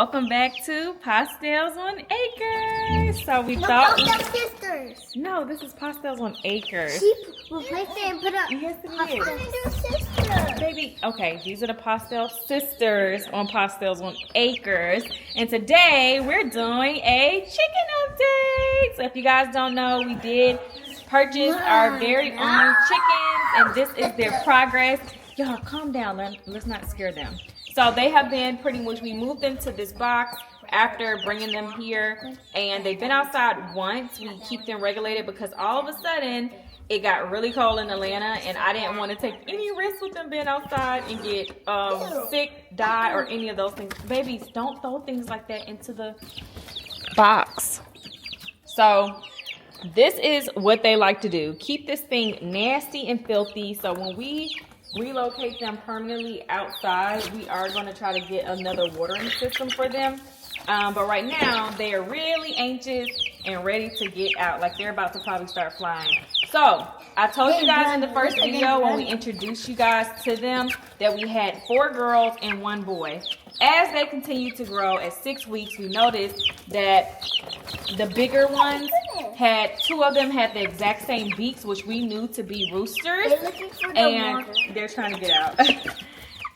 welcome back to Postells on Acres. So we thought Sisters. no, this is Postells on Acres. She replaced it and put up. Yes, it Postells sisters. Baby, okay, these are the Postell sisters on Postells on Acres. And today we're doing a chicken update. So if you guys don't know, we did purchase our very own chickens, and this is their progress. Y'all, calm down. Let's not scare them. So they have been pretty much, we moved them to this box after bringing them here, and they've been outside once. We keep them regulated because all of a sudden it got really cold in Atlanta, and I didn't want to take any risk with them being outside and get sick, die, or any of those things. Babies, don't throw things like that into the box. So this is what they like to do. Keep this thing nasty and filthy. So when we relocate them permanently outside, we are going to try to get another watering system for them. But right now, they are really anxious and ready to get out. Like they're about to probably start flying. So I told you guys in the first video when we introduced you guys to them that we had 4 girls and 1 boy. As they continue to grow, at 6 weeks, we noticed that the bigger ones had 2 of them had the exact same beaks, which we knew to be roosters, and they're trying to get out.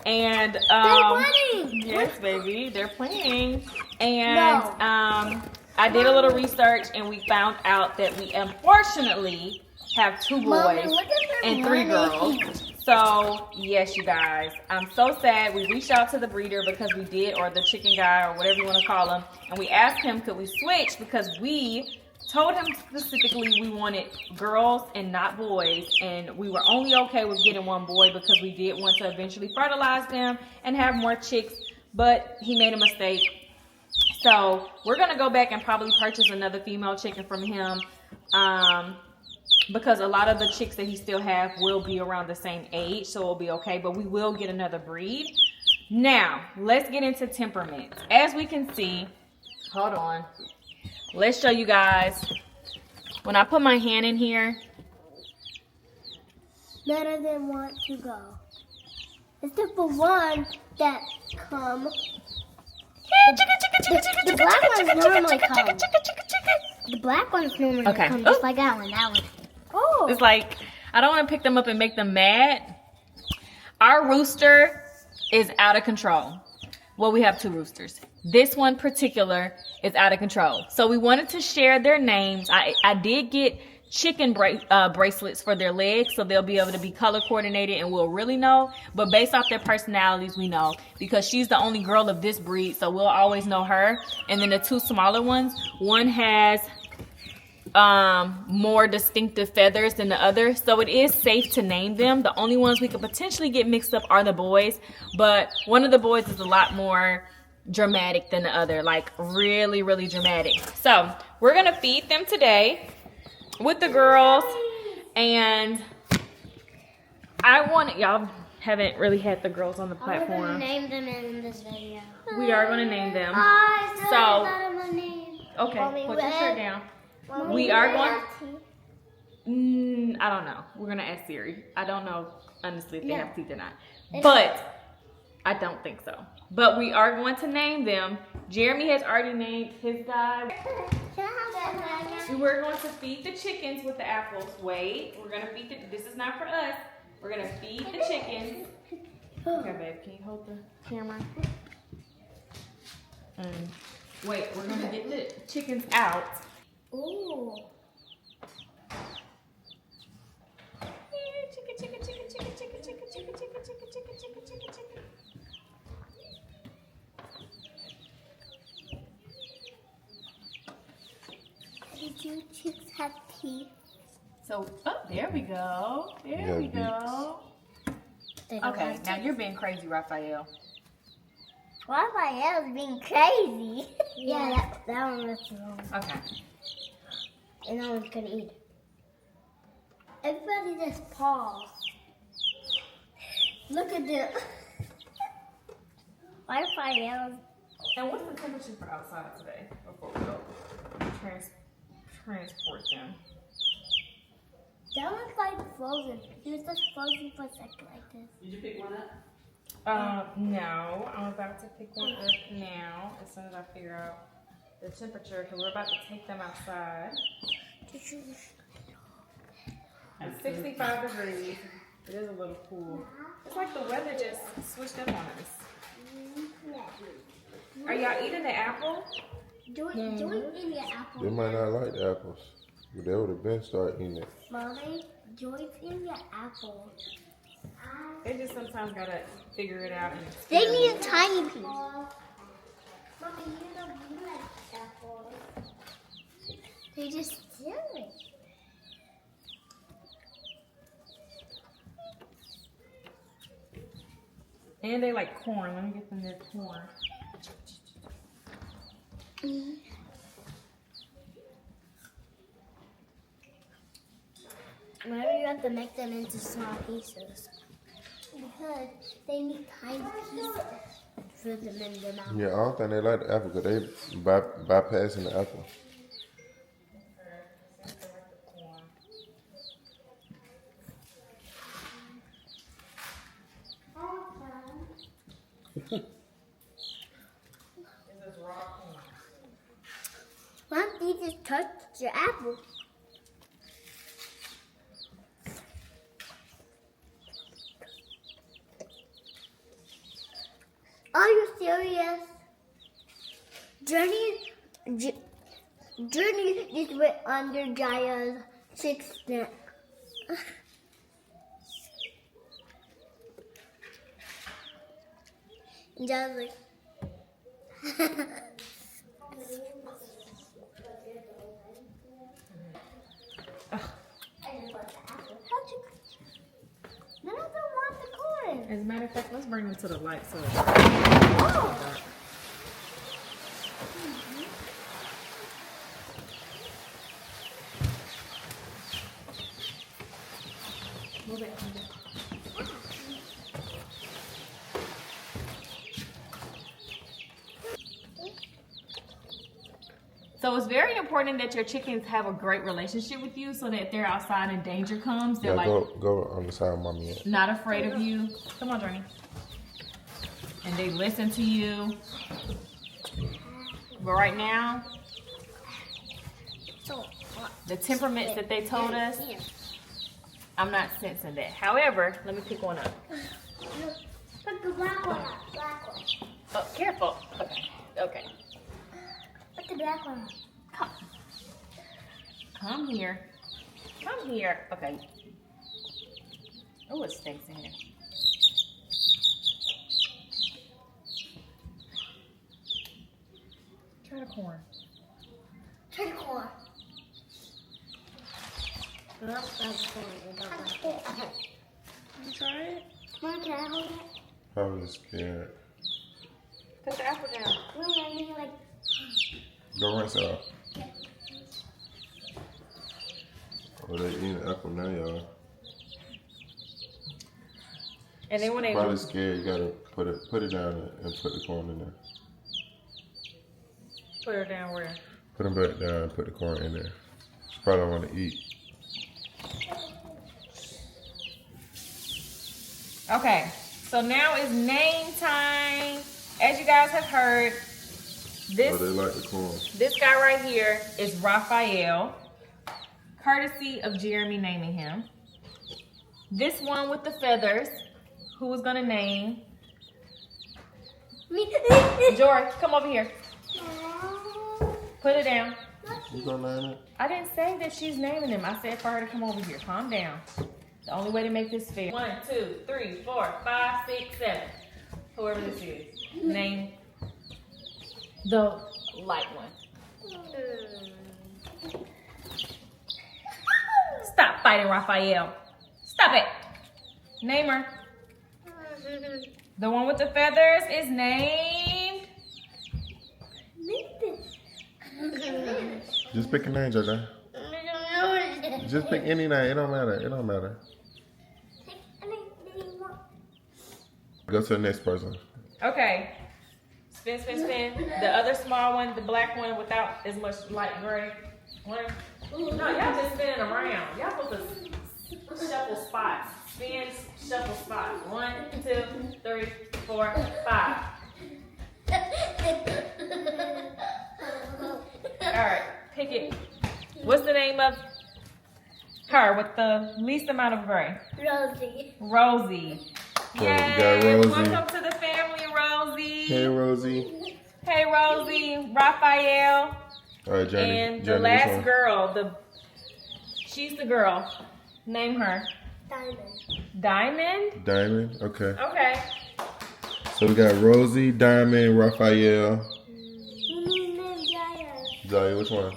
And they're playing. Yes, baby, they're playing. And I did a little research, and we found out that we unfortunately have 2 boys and 3 girls. So, yes, you guys, I'm so sad. We reached out to the breeder because we did, or the chicken guy, or whatever you want to call him, and we asked him, could we switch? Because we told him specifically we wanted girls and not boys, and we were only okay with getting 1 boy because we did want to eventually fertilize them and have more chicks, but he made a mistake. So, we're going to go back and probably purchase another female chicken from him, because a lot of the chicks that he still have will be around the same age, so it'll be okay, but we will get another breed. Now, let's get into temperament. As we can see, hold on, let's show you guys. When I put my hand in here, none of them want to go. Except for one that come. The black ones normally come. The black ones normally come just like that one. That one. Oh. It's like, I don't want to pick them up and make them mad. Our rooster is out of control. Well, we have 2 roosters. This one particular is out of control. So we wanted to share their names. I did get chicken bracelets for their legs, so they'll be able to be color coordinated and we'll really know. But based off their personalities, we know, because she's the only girl of this breed, so we'll always know her. And then the 2 smaller ones, one has more distinctive feathers than the other, so it is safe to name them. The only ones we could potentially get mixed up are the boys, but one of the boys is a lot more dramatic than the other, like really, really dramatic. So we're gonna feed them today with the girls, and y'all haven't really had the girls on the platform. We're gonna name them in this video. We are gonna name them. Okay, put your shirt down. We are going. I don't know. We're gonna ask Siri. I don't know honestly if they have teeth or not, but I don't think so. But we are going to name them. Jeremy has already named his guy. We're going to feed the chickens with the apples. Wait, we're gonna feed this is not for us. We're gonna feed the chickens. Okay, babe, can you hold the camera? Wait, we're gonna get the chickens out. Ooh. Did you chicks have teeth? So, there we go. There we go. Okay, now you're being crazy, Raphael. Raphael's being crazy. Yeah, that one was wrong. Okay. And that one's gonna eat. Everybody just pause. Look at them. Raphael's. And what's the temperature for outside today before we go transport them? That one's like frozen. He was just frozen for a second like this. Did you pick one up? No. I'm about to pick one up now as soon as I figure out the temperature because we're about to take them outside. At 65 degrees. It is a little cool. It's like the weather just switched up on us. Are y'all eating the apple? Joy eating the apple. They might not like the apples. But they would have been started eating it. Mommy, Joy's eating the apple. They just sometimes gotta figure it out. And They need a tiny piece. Mommy, you don't like apples. They just steal it. And they like corn. Let me get them their corn. Maybe you have to make them into small pieces. Because they need tiny pieces for them in their mouth. Yeah, I don't think they like the apple because they bypassing the apple. Why don't you just touch your apple? Are you serious? Journey just went under Jaya's sixth neck. Jaya's like, no, I don't want the corn. As a matter of fact, let's bring them to the light so Oh. move it. So it's very important that your chickens have a great relationship with you so that if they're outside and danger comes, they're Yeah, like go on the side of mommy. At. not afraid of you. Come on, Journey. And they listen to you. But right now, So, the temperaments that they told us, I'm not sensing that. However, let me pick one up. put the black one up. Black one. Oh, careful. Okay. Okay. Put the black one up. Come. Come here. Come here. Okay. Oh, it stinks in here. Try the corn. Try the corn. You try it? Mom, can I hold it? I was scared. Put the apple down. Wait, I mean like. Go rinse it off. Oh, they eating apple now, y'all. And then when they Probably scared. You gotta put it down and put the corn in there. put her down where? Put them back down and put the corn in there. She probably don't want to eat. Okay, so now is name time. As you guys have heard, Oh, this they like the corn. this guy right here is Raphael, courtesy of Jeremy naming him. This one with the feathers, who was gonna name? Me. Jori, come over here. Put it down. You gonna name it? I didn't say that she's naming him. I said for her to come over here. Calm down. The only way to make this fair. 1, 2, 3, 4, 5, 6, 7. Whoever this is. Name the light one. Stop fighting, Raphael. Stop it. Name her. The one with the feathers is named. Just pick a name, Jordan. Just pick any name. It don't matter. It don't matter. Go to the next person. Okay. Spin, spin, spin. The other small one, the black one without as much light gray. One. No, y'all just spinning around. Y'all supposed to shuffle spots. Spin, shuffle spot. 1, 2, 3, 4, 5. Alright, pick it. What's the name of her with the least amount of gray? Rosie. Rosie. So Yay. we got Rosie. Welcome to the family, Rosie. Hey, Rosie. Hey, Rosie. Raphael. All right, Johnny. And the Johnny, which last one? girl, she's the girl. Name her. Diamond. Diamond? Diamond. Okay. Okay. So we got Rosie, Diamond, Raphael. Zaya, which one? I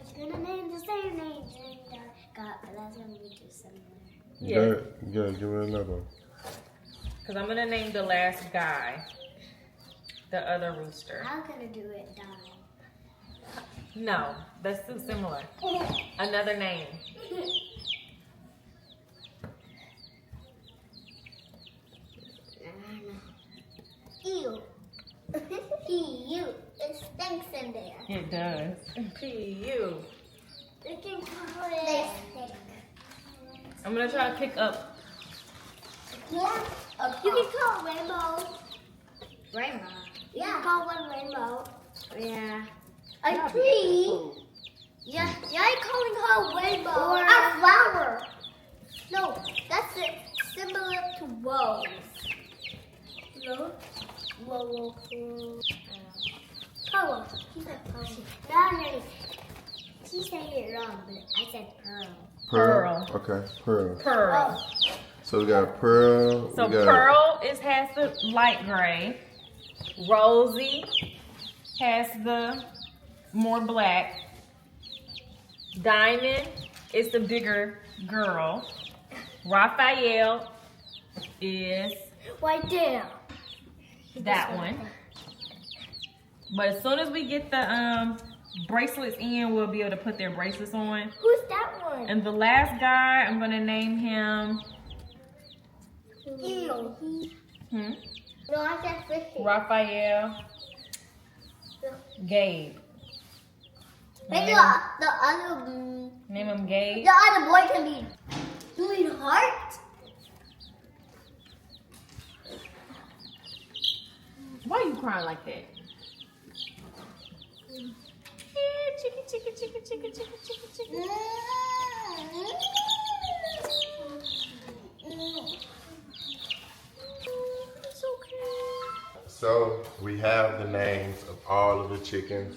was gonna name the same name. God, but that's gonna be too similar. Yeah. Yeah, give it another one. Because I'm going to name the last guy. The other rooster. I'm gonna do it, Dime. No, that's too similar. Another name. Ew. Ew. It stinks in there. It does. P.U. They can call it. They stink. I'm going to try to pick up. Yeah. You can call it rainbow. Rainbow? Yeah. You can call one rainbow. Yeah. A tree. Yeah. Yeah, I'm calling her rainbow. Or a flower. No, that's it. Similar to rose. No? Whoa. Pearl. She said pearl. No. She said it wrong, but I said pearl. Pearl. Okay, Pearl. Pearl. So we got Pearl. So we got Pearl has the light gray. Rosie has the more black. Diamond is the bigger girl. Raphael is Right there. that one. But as soon as we get the bracelets in, we'll be able to put their bracelets on. Who's that one? And the last guy, I'm gonna name him Ew. hmm? No, I said fishy. Raphael Gabe. Maybe Name, the other name him Gabe. the other boy can be doing heart. Why are you crying like that? Yeah, chicken. It's okay. So we have the names of all of the chickens.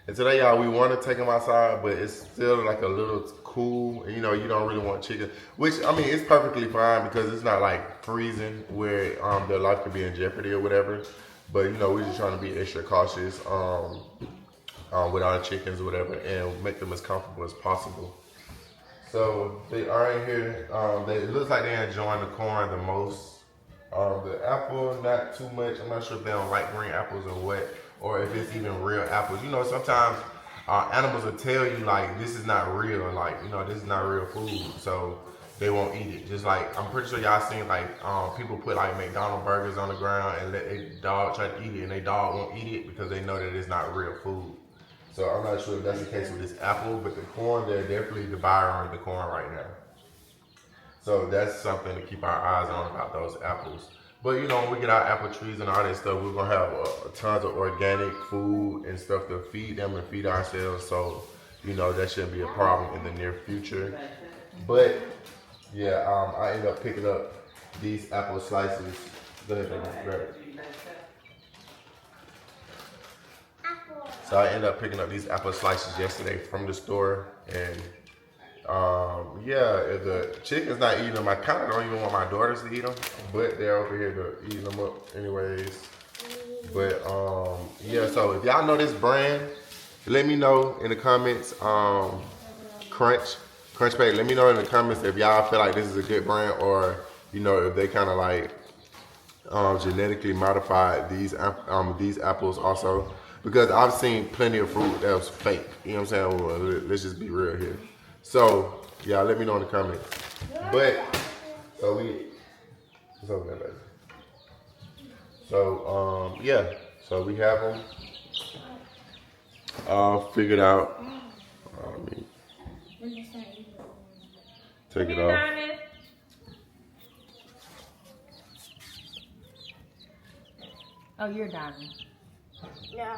And today, y'all, we want to take them outside, but it's still like a little cool. You know, you don't really want chicken, which I mean, it's perfectly fine because it's not like freezing where their life could be in jeopardy or whatever. But you know, we're just trying to be extra cautious with our chickens or whatever, and make them as comfortable as possible. So they are in here. It looks like they're enjoying the corn the most. The apple, not too much. I'm not sure if they don't like green apples or what, or if it's even real apples. You know, sometimes animals will tell you like this is not real, like you know this is not real food, so they won't eat it. Just like I'm pretty sure y'all seen like people put like McDonald's burgers on the ground and let a dog try to eat it, and their dog won't eat it because they know that it's not real food. So I'm not sure if that's the case with this apple, but the corn, they're definitely devouring the corn right now. So that's something to keep our eyes on about those apples. But you know, when we get our apple trees and all that stuff, we're gonna have tons of organic food and stuff to feed them and feed ourselves. So, you know, that shouldn't be a problem in the near future. But yeah, I ended up picking up these apple slices. Go ahead, baby, grab it. So I ended up picking up these apple slices yesterday from the store, and yeah, if the chicken's not eating them, I kind of don't even want my daughters to eat them, but they're over here to eating them up anyways. But yeah, so if y'all know this brand, let me know in the comments. Crunch Pack, let me know in the comments if y'all feel like this is a good brand, or you know if they kind of like genetically modified these apples also. Because I've seen plenty of fruit that was fake. You know what I'm saying? Well, let's just be real here. So, y'all let me know in the comments. But, so what's over there, baby? So, yeah. So we have them. all figured out. Take it off. Oh, you're Diamond. Yeah.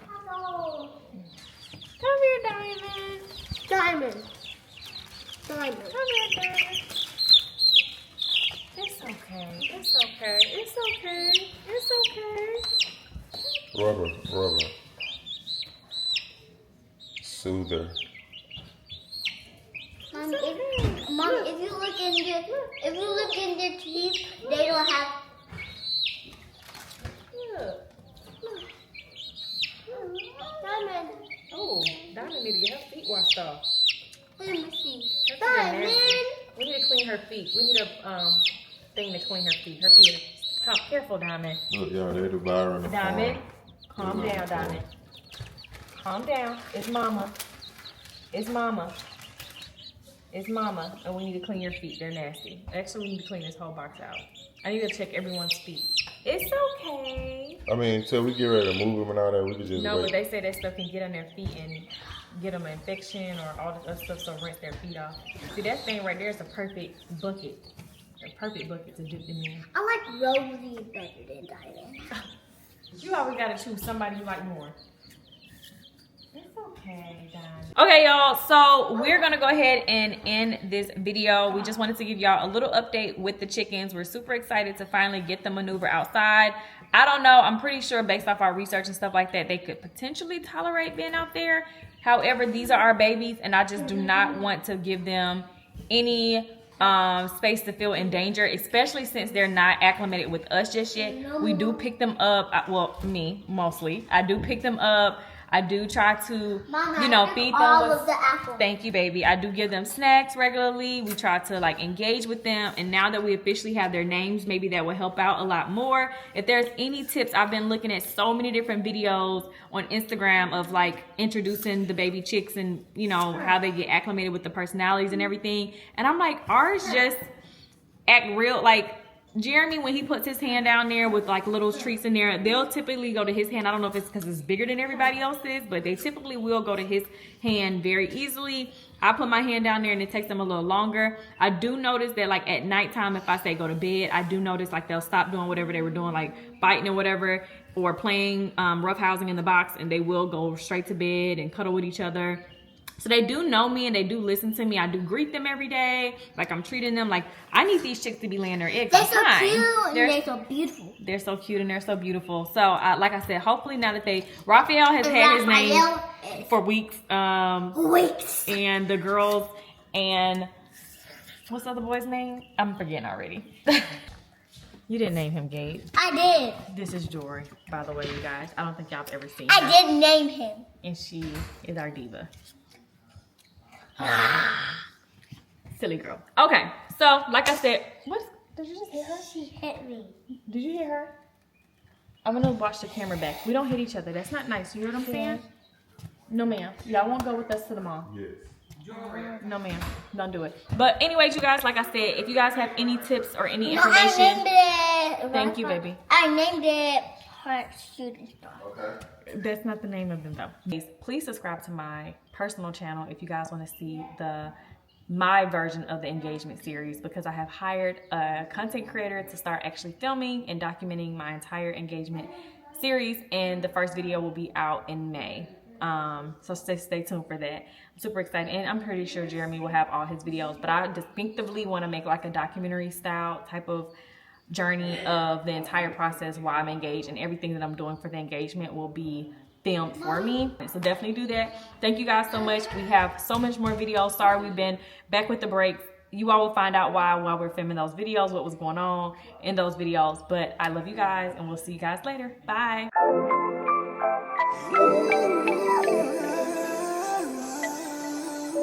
Hello. Come here, Diamond. Diamond. Diamond. Come here, Diamond. It's okay. It's okay. It's okay. It's okay. Rubber. Soother. Mom, if you look in your teeth, they don't have. Diamond. Oh, Diamond need to get her feet washed off. Let me see. Diamond. We need to clean her feet. We need a thing to clean her feet. Her feet are careful, Diamond. Look, y'all, they devouring the Diamond, farm. calm down, Diamond. Calm down. It's Mama. It's Mama. It's Mama. And we need to clean your feet. They're nasty. Actually, we need to clean this whole box out. I need to check everyone's feet. It's okay. I mean, until we get ready to move them and all that, we could just No, wait. but they say that stuff can get on their feet and get them an infection or all this other stuff, so rinse their feet off. See, that thing right there is a perfect bucket. A perfect bucket to dip them in. I like Rosie better than Diamond. You always gotta choose somebody you like more. It's okay, Diamond. Okay, y'all, so we're gonna go ahead and end this video. We just wanted to give y'all a little update with the chickens. We're super excited to finally get the maneuver outside. I don't know, I'm pretty sure based off our research and stuff like that, they could potentially tolerate being out there. However, these are our babies and I just do not want to give them any space to feel in danger, especially since they're not acclimated with us just yet. We do pick them up, well, me mostly. I do pick them up. I do try to, Mama, you know, feed them all with, of the apples. Thank you, baby. I do give them snacks regularly. We try to like engage with them. And now that we officially have their names, maybe that will help out a lot more. If there's any tips, I've been looking at so many different videos on Instagram of like introducing the baby chicks and, you know, how they get acclimated with the personalities and everything. And I'm like, ours just act real, like, Jeremy, when he puts his hand down there with like little treats in there, they'll typically go to his hand. I don't know if it's because it's bigger than everybody else's, but they typically will go to his hand very easily. I put my hand down there and it takes them a little longer. I do notice that like at nighttime, if I say go to bed, I do notice like they'll stop doing whatever they were doing, like biting or whatever, or playing roughhousing in the box, and they will go straight to bed and cuddle with each other. So they do know me and they do listen to me. I do greet them every day. Like I'm treating them like I need these chicks to be laying their eggs. They're so cute and they're so beautiful. They're so cute and they're so beautiful. So like I said, hopefully now that Raphael has had his name for weeks. And the girls and what's the other boy's name? I'm forgetting already. You didn't name him Gabe. I did. This is Jori, by the way, you guys. I don't think y'all have ever seen her. I did name him. And she is our diva. Silly girl. Okay, so like I said, what did you just hit her? She hit me. Did you hit her? I'm gonna watch the camera back. We don't hit each other. That's not nice. You hear what I'm saying? No, ma'am. Y'all won't go with us to the mall. Yes. No, ma'am. Don't do it. But anyways, you guys, like I said, if you guys have any tips or any information, I named it. Thank you, baby. I named it Heart Shooting Star. Okay. That's not the name of them though. Please subscribe to my personal channel if you guys want to see my version of the engagement series, because I have hired a content creator to start actually filming and documenting my entire engagement series, and the first video will be out in May. So stay tuned for that. I'm super excited, and I'm pretty sure Jeremy will have all his videos, but I distinctively want to make like a documentary style type of journey of the entire process while I'm engaged, and everything that I'm doing for the engagement will be filmed for me. So definitely do that. Thank you guys so much. We have so much more videos. Sorry we've been back with the breaks. You all will find out why while we're filming those videos, what was going on in those videos. But I love you guys, and we'll see you guys later. Bye.